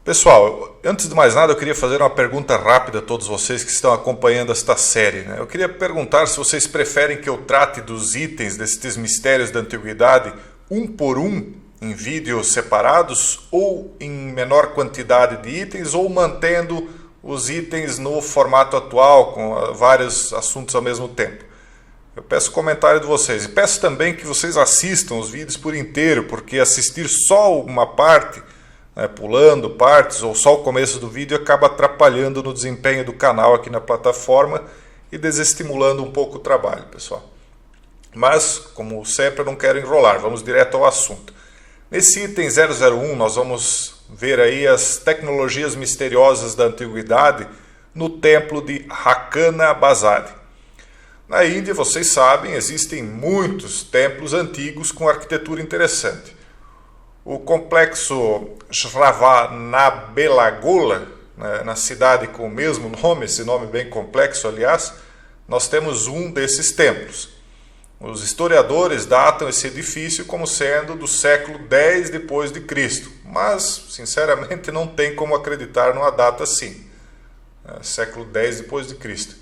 Pessoal, antes de mais nada eu queria fazer uma pergunta rápida a todos vocês que estão acompanhando esta série, né? Eu queria perguntar se vocês preferem que eu trate dos itens, destes mistérios da antiguidade, um por um, em vídeos separados, ou em menor quantidade de itens, ou mantendo os itens no formato atual, com vários assuntos ao mesmo tempo. Eu peço comentário de vocês e peço também que vocês assistam os vídeos por inteiro, porque assistir só uma parte, pulando partes ou só o começo do vídeo, acaba atrapalhando no desempenho do canal aqui na plataforma e desestimulando um pouco o trabalho, pessoal. Mas, como sempre, eu não quero enrolar, vamos direto ao assunto. Nesse item 001 nós vamos ver aí as tecnologias misteriosas da antiguidade no templo de Rakana Bazar. Na Índia, vocês sabem, existem muitos templos antigos com arquitetura interessante. O complexo Shravanabelagola, na cidade com o mesmo nome, esse nome bem complexo, aliás, nós temos um desses templos. Os historiadores datam esse edifício como sendo do século X depois de Cristo, mas, sinceramente, não tem como acreditar numa data assim, século X depois de Cristo.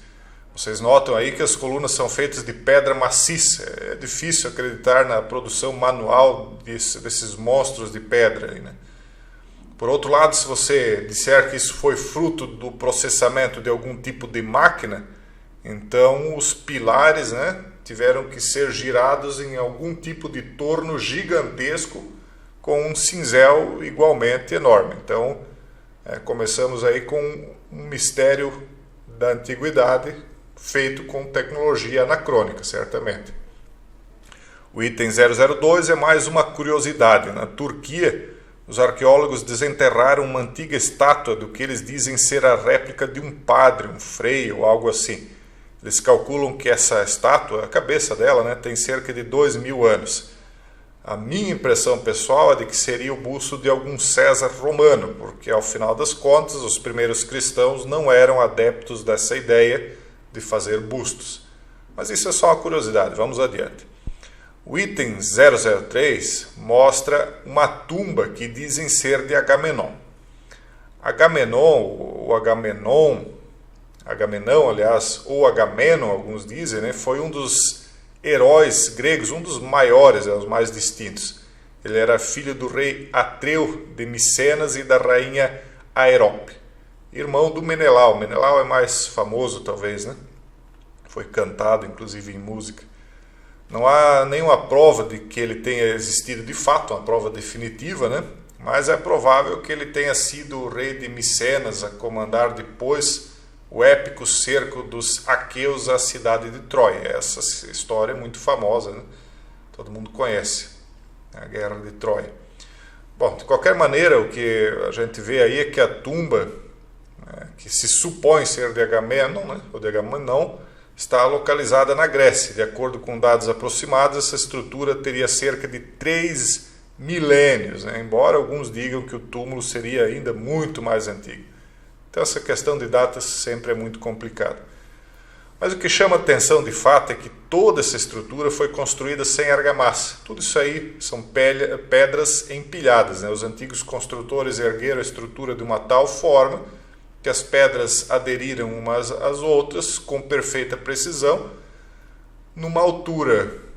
Vocês notam aí que as colunas são feitas de pedra maciça. É difícil acreditar na produção manual desses monstros de pedra aí, né? Por outro lado, se você disser que isso foi fruto do processamento de algum tipo de máquina, então os pilares, tiveram que ser girados em algum tipo de torno gigantesco com um cinzel igualmente enorme. Então, começamos aí com um mistério da antiguidade feito com tecnologia anacrônica, certamente. O item 002 é mais uma curiosidade. Na Turquia, os arqueólogos desenterraram uma antiga estátua do que eles dizem ser a réplica de um padre, um frei ou algo assim. Eles calculam que essa estátua, a cabeça dela, tem cerca de 2.000 anos. A minha impressão pessoal é de que seria o busto de algum César romano, porque ao final das contas os primeiros cristãos não eram adeptos dessa ideia de fazer bustos. Mas isso é só uma curiosidade, vamos adiante. O item 003 mostra uma tumba que dizem ser de Agamenon. Agamenão, aliás, ou Agamenon, alguns dizem, foi um dos heróis gregos, um dos maiores, os mais distintos. Ele era filho do rei Atreu de Micenas e da rainha Aerope, irmão do Menelau. Menelau é mais famoso, talvez, Foi cantado, inclusive, em música. Não há nenhuma prova de que ele tenha existido de fato, uma prova definitiva, Mas é provável que ele tenha sido o rei de Micenas a comandar depois o épico cerco dos aqueus à cidade de Troia. Essa história é muito famosa, Todo mundo conhece a Guerra de Troia. Bom, de qualquer maneira, o que a gente vê aí é que a tumba, que se supõe ser de Agamenon, ou de Agamenon, está localizada na Grécia. De acordo com dados aproximados, essa estrutura teria cerca de 3 milênios, embora alguns digam que o túmulo seria ainda muito mais antigo. Então essa questão de datas sempre é muito complicada. Mas o que chama atenção de fato é que toda essa estrutura foi construída sem argamassa. Tudo isso aí são pedras empilhadas. Os antigos construtores ergueram a estrutura de uma tal forma que as pedras aderiram umas às outras com perfeita precisão, numa altura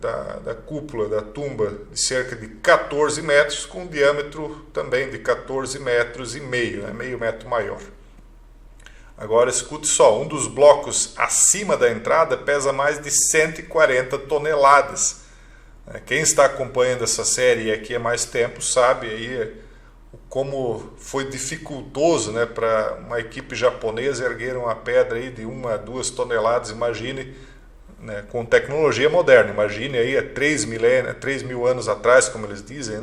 da cúpula da tumba de cerca de 14 metros, com um diâmetro também de 14 metros e meio, meio metro maior. Agora escute só, um dos blocos acima da entrada pesa mais de 140 toneladas. Quem está acompanhando essa série aqui há mais tempo sabe aí como foi dificultoso, para uma equipe japonesa erguer uma pedra aí de 1 a 2 toneladas, imagine, com tecnologia moderna, imagine aí há 3.000 anos atrás, como eles dizem,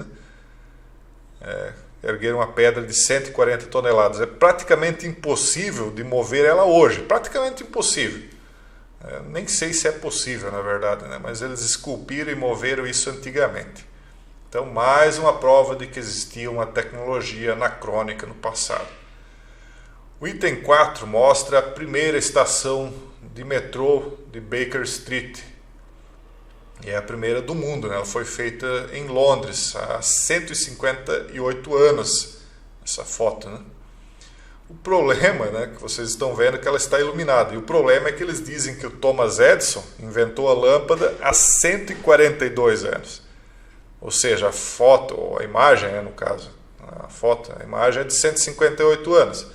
erguer uma pedra de 140 toneladas. É praticamente impossível de mover ela hoje, praticamente impossível. Nem sei se é possível, na verdade, mas eles esculpiram e moveram isso antigamente. Então, mais uma prova de que existia uma tecnologia anacrônica no passado. O item 4 mostra a primeira estação de metrô de Baker Street. E é a primeira do mundo, Ela foi feita em Londres há 158 anos essa foto, né? O problema, né, que vocês estão vendo é que ela está iluminada. E o problema é que eles dizem que o Thomas Edison inventou a lâmpada há 142 anos. Ou seja, a foto, ou a imagem, né, no caso, a imagem é de 158 anos.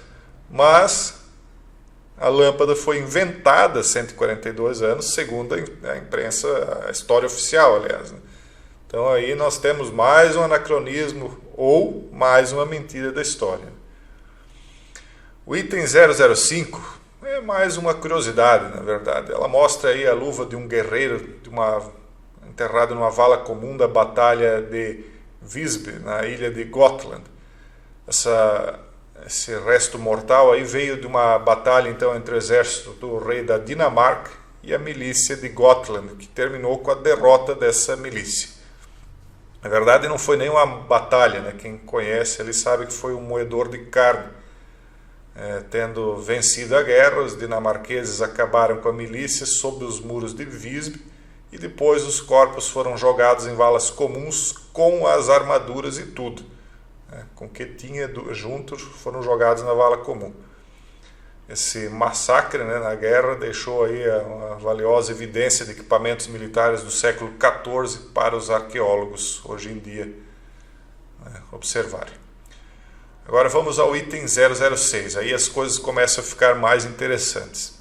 Mas a lâmpada foi inventada há 142 anos, segundo a imprensa, a história oficial, aliás, né? Então aí nós temos mais um anacronismo ou mais uma mentira da história. O item 005 é mais uma curiosidade, na verdade. Ela mostra aí a luva de um guerreiro enterrado numa vala comum da Batalha de Visby, na ilha de Gotland. Esse resto mortal aí veio de uma batalha então entre o exército do rei da Dinamarca e a milícia de Gotland, que terminou com a derrota dessa milícia. Na verdade não foi nenhuma batalha, né? Quem conhece ele sabe que foi um moedor de carne. Tendo vencido a guerra, os dinamarqueses acabaram com a milícia sob os muros de Visby e depois os corpos foram jogados em valas comuns com as armaduras e tudo. Com o que tinha juntos foram jogados na vala comum. Esse massacre, né, na guerra deixou aí uma valiosa evidência de equipamentos militares do século XIV para os arqueólogos hoje em dia observarem. Agora vamos ao item 006, aí as coisas começam a ficar mais interessantes.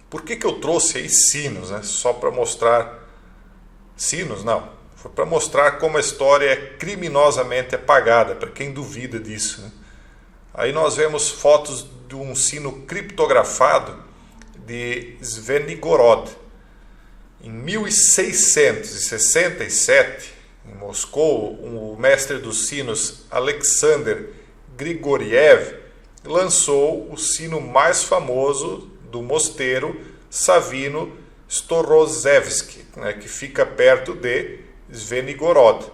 Por que eu trouxe aí sinos, né? Só para mostrar... Sinos? Não. Foi para mostrar como a história é criminosamente apagada, para quem duvida disso, né? Aí nós vemos fotos de um sino criptografado de Svenigorod. Em 1667, em Moscou, o mestre dos sinos Alexander Grigoriev lançou o sino mais famoso do mosteiro Savino Storozhevsky, né, que fica perto de Svenigorod.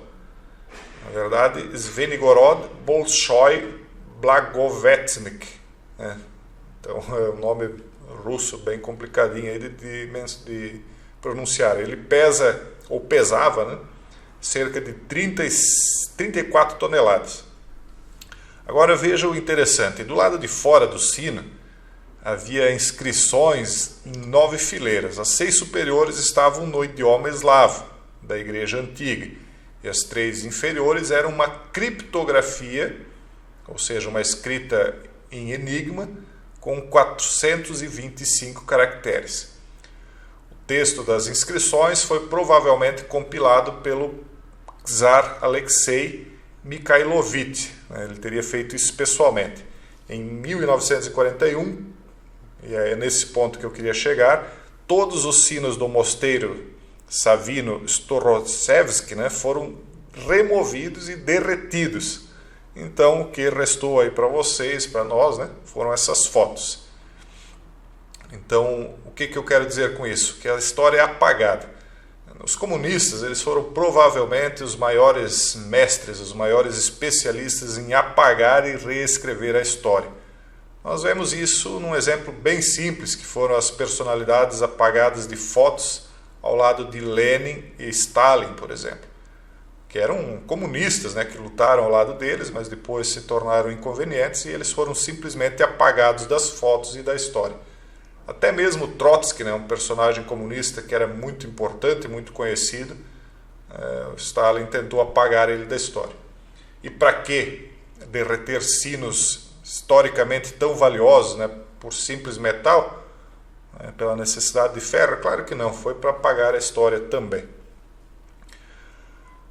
Na verdade, Svenigorod Bolshoi Blagoveshchnik. Né? Então é um nome russo bem complicadinho aí de pronunciar. Ele pesa, ou pesava, né, cerca de 34 toneladas. Agora veja o interessante, do lado de fora do sino havia inscrições em 9 fileiras. As 6 superiores estavam no idioma eslavo, da igreja antiga, e as 3 inferiores eram uma criptografia, ou seja, uma escrita em enigma, com 425 caracteres. O texto das inscrições foi provavelmente compilado pelo czar Alexei Mikhailovich. Ele teria feito isso pessoalmente. Em 1941, e é nesse ponto que eu queria chegar, todos os sinos do mosteiro Savino Storozhevsky, né, foram removidos e derretidos. Então, o que restou aí para vocês, para nós, né, foram essas fotos. Então, o que eu quero dizer com isso? Que a história é apagada. Os comunistas, eles foram provavelmente os maiores mestres, os maiores especialistas em apagar e reescrever a história. Nós vemos isso num exemplo bem simples, que foram as personalidades apagadas de fotos ao lado de Lenin e Stalin, por exemplo, que eram comunistas, né, que lutaram ao lado deles, mas depois se tornaram inconvenientes e eles foram simplesmente apagados das fotos e da história. Até mesmo Trotsky, né, um personagem comunista que era muito importante, muito conhecido, Stalin tentou apagar ele da história. E para que derreter sinos historicamente tão valiosos, né, por simples metal, pela necessidade de ferro? Claro que não, foi para apagar a história também.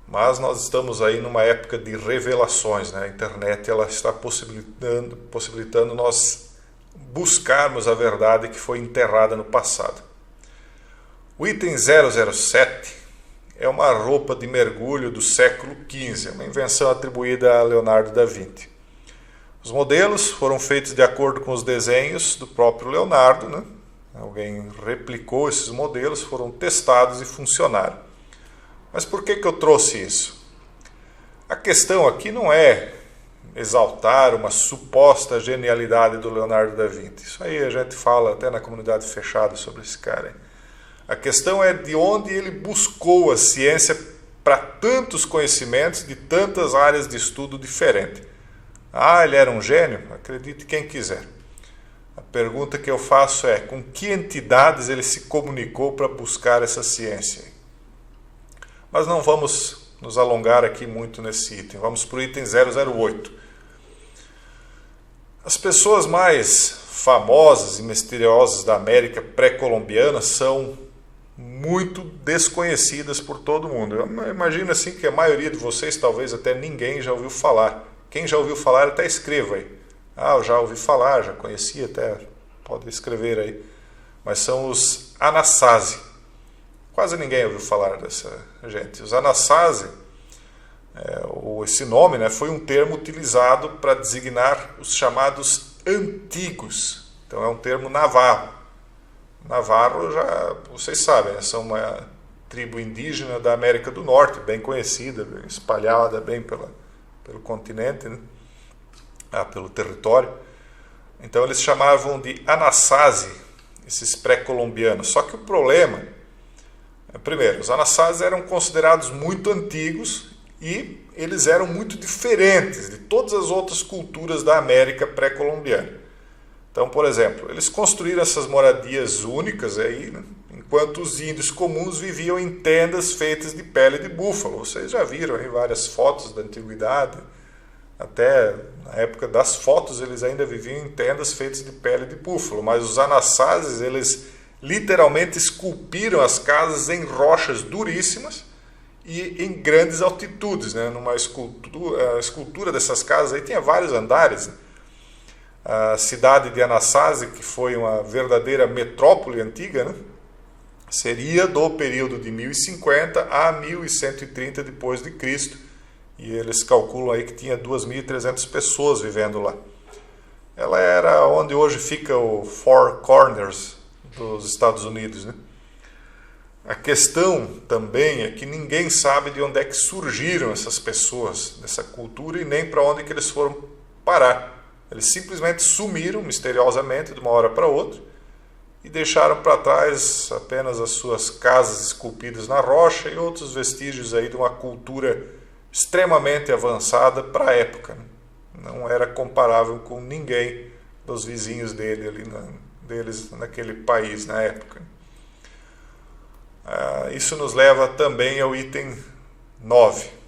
Mas nós estamos aí numa época de revelações, né? A internet ela está possibilitando nós buscarmos a verdade que foi enterrada no passado. O item 007 é uma roupa de mergulho do século XV, uma invenção atribuída a Leonardo da Vinci. Os modelos foram feitos de acordo com os desenhos do próprio Leonardo, né? Alguém replicou esses modelos, foram testados e funcionaram. Mas por que eu trouxe isso? A questão aqui não é exaltar uma suposta genialidade do Leonardo da Vinci. Isso aí a gente fala até na comunidade fechada sobre esse cara. A questão é de onde ele buscou a ciência para tantos conhecimentos de tantas áreas de estudo diferentes. Ah, ele era um gênio? Acredite quem quiser. A pergunta que eu faço é: com que entidades ele se comunicou para buscar essa ciência? Mas não vamos nos alongar aqui muito nesse item. Vamos para o item 008. As pessoas mais famosas e misteriosas da América pré-colombiana são muito desconhecidas por todo mundo. Eu imagino assim que a maioria de vocês, talvez até ninguém, já ouviu falar. Quem já ouviu falar, até escreva aí. Ah, eu já ouvi falar, já conheci até, pode escrever aí. Mas são os Anasazi. Quase ninguém ouviu falar dessa gente. Os Anasazi, esse nome, né, foi um termo utilizado para designar os chamados antigos. Então é um termo navarro. Navarro, já vocês sabem, né, são uma tribo indígena da América do Norte, bem conhecida, bem espalhada bem pelo continente, né? Pelo território. Então eles chamavam de Anasazi, esses pré-colombianos. Só que o problema, primeiro, os Anasazi eram considerados muito antigos e eles eram muito diferentes de todas as outras culturas da América pré-colombiana. Então, por exemplo, eles construíram essas moradias únicas aí, né? Enquanto os índios comuns viviam em tendas feitas de pele de búfalo. Vocês já viram aí várias fotos da antiguidade. Até na época das fotos eles ainda viviam em tendas feitas de pele de búfalo. Mas os Anasazes, eles literalmente esculpiram as casas em rochas duríssimas e em grandes altitudes, né? A escultura dessas casas aí tinha vários andares, né? A cidade de Anasazi, que foi uma verdadeira metrópole antiga, né, seria do período de 1050 a 1130 depois de Cristo, e eles calculam aí que tinha 2.300 pessoas vivendo lá. Ela era onde hoje fica o Four Corners dos Estados Unidos, né? A questão também é que ninguém sabe de onde é que surgiram essas pessoas dessa cultura e nem para onde que eles foram parar. Eles simplesmente sumiram misteriosamente de uma hora para outra e deixaram para trás apenas as suas casas esculpidas na rocha e outros vestígios aí de uma cultura extremamente avançada para a época. Não era comparável com ninguém dos vizinhos deles naquele país na época. Isso nos leva também ao item 9.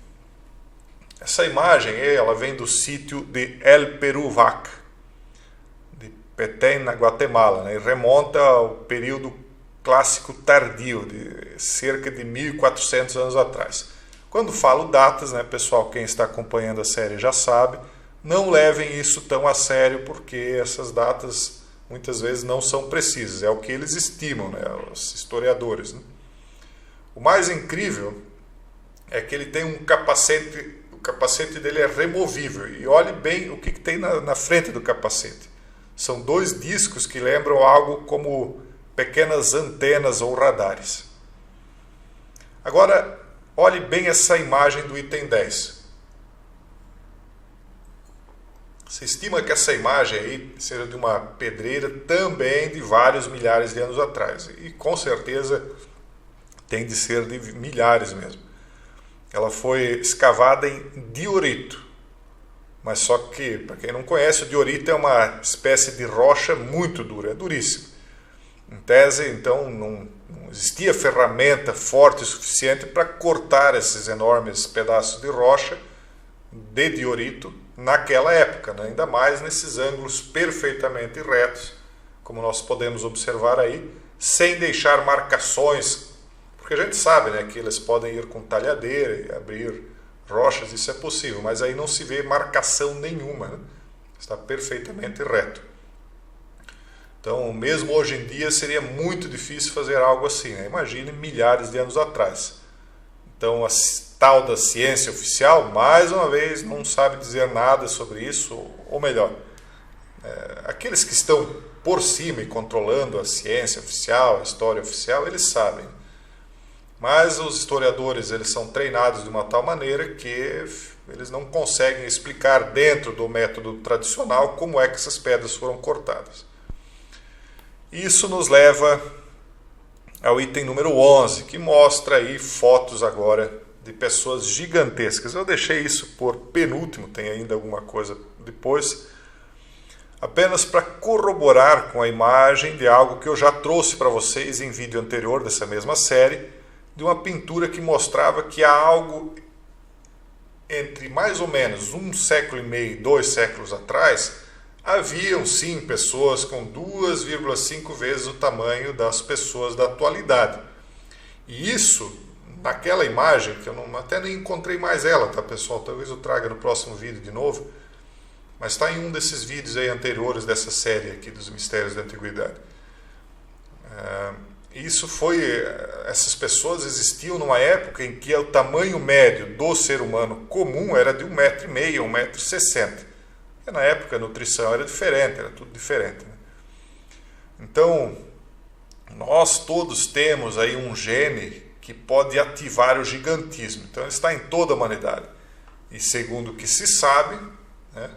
Essa imagem ela vem do sítio de El Peruvac, de Petén, na Guatemala, né, e remonta ao período clássico tardio, de cerca de 1.400 anos atrás. Quando falo datas, né, pessoal, quem está acompanhando a série já sabe, não levem isso tão a sério, porque essas datas muitas vezes não são precisas, é o que eles estimam, né, os historiadores, né. O mais incrível é que ele tem um capacete. O capacete dele é removível. E olhe bem o que tem na frente do capacete. São 2 discos que lembram algo como pequenas antenas ou radares. Agora, olhe bem essa imagem do item 10. Se estima que essa imagem aí seja de uma pedreira também de vários milhares de anos atrás. E com certeza tem de ser de milhares mesmo. Ela foi escavada em diorito, mas só que, para quem não conhece, o diorito é uma espécie de rocha muito dura, é duríssimo. Em tese, então, não existia ferramenta forte o suficiente para cortar esses enormes pedaços de rocha de diorito naquela época, né? Ainda mais nesses ângulos perfeitamente retos, como nós podemos observar aí, sem deixar marcações. Porque a gente sabe, né, que eles podem ir com talhadeira e abrir rochas, isso é possível, mas aí não se vê marcação nenhuma, né? Está perfeitamente reto. Então, mesmo hoje em dia, seria muito difícil fazer algo assim, né? Imagine milhares de anos atrás. Então, a tal da ciência oficial, mais uma vez, não sabe dizer nada sobre isso, ou melhor, aqueles que estão por cima e controlando a ciência oficial, a história oficial, eles sabem. Mas os historiadores, eles são treinados de uma tal maneira que eles não conseguem explicar dentro do método tradicional como é que essas pedras foram cortadas. Isso nos leva ao item número 11, que mostra aí fotos agora de pessoas gigantescas. Eu deixei isso por penúltimo, tem ainda alguma coisa depois, apenas para corroborar com a imagem de algo que eu já trouxe para vocês em vídeo anterior dessa mesma série, de uma pintura que mostrava que há algo entre mais ou menos 1,5 século e 2 séculos atrás, haviam sim pessoas com 2,5 vezes o tamanho das pessoas da atualidade. E isso, naquela imagem, que eu até nem encontrei mais ela, tá pessoal? Talvez eu traga no próximo vídeo de novo, mas está em um desses vídeos aí anteriores dessa série aqui dos Mistérios da Antiguidade. Essas pessoas existiam numa época em que o tamanho médio do ser humano comum era de 1,5 m, 1,60 m. E na época a nutrição era diferente, era tudo diferente, né? Então, nós todos temos aí um gene que pode ativar o gigantismo. Então, ele está em toda a humanidade. E segundo o que se sabe, né,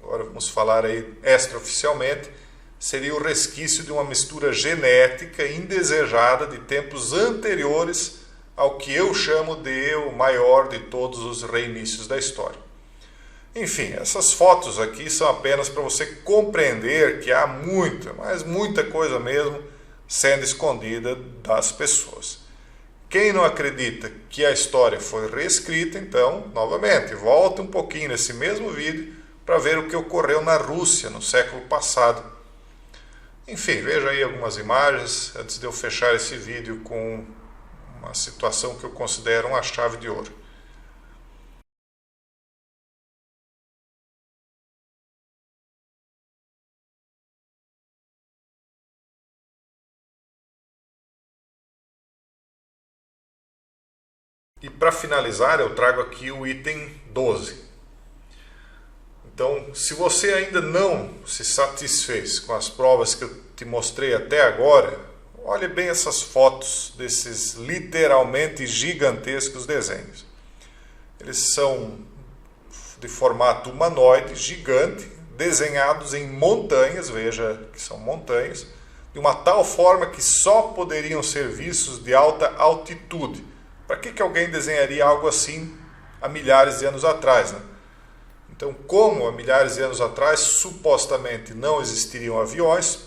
agora vamos falar aí extraoficialmente, seria o resquício de uma mistura genética indesejada de tempos anteriores ao que eu chamo de o maior de todos os reinícios da história. Enfim, essas fotos aqui são apenas para você compreender que há muita, mas muita coisa mesmo sendo escondida das pessoas. Quem não acredita que a história foi reescrita, então, novamente, volta um pouquinho nesse mesmo vídeo para ver o que ocorreu na Rússia no século passado. Enfim, veja aí algumas imagens antes de eu fechar esse vídeo com uma situação que eu considero uma chave de ouro. E para finalizar, eu trago aqui o item 12. Então, se você ainda não se satisfez com as provas que eu te mostrei até agora, olhe bem essas fotos desses literalmente gigantescos desenhos. Eles são de formato humanoide, gigante, desenhados em montanhas, veja que são montanhas, de uma tal forma que só poderiam ser vistos de alta altitude. Para que alguém desenharia algo assim há milhares de anos atrás, né? Então, como há milhares de anos atrás supostamente não existiriam aviões,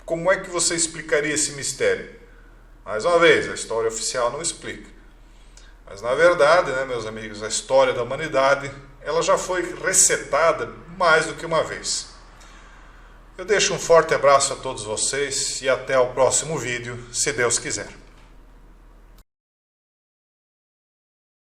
como é que você explicaria esse mistério? Mais uma vez, a história oficial não explica. Mas na verdade, né, meus amigos, a história da humanidade ela já foi resetada mais do que uma vez. Eu deixo um forte abraço a todos vocês e até o próximo vídeo, se Deus quiser.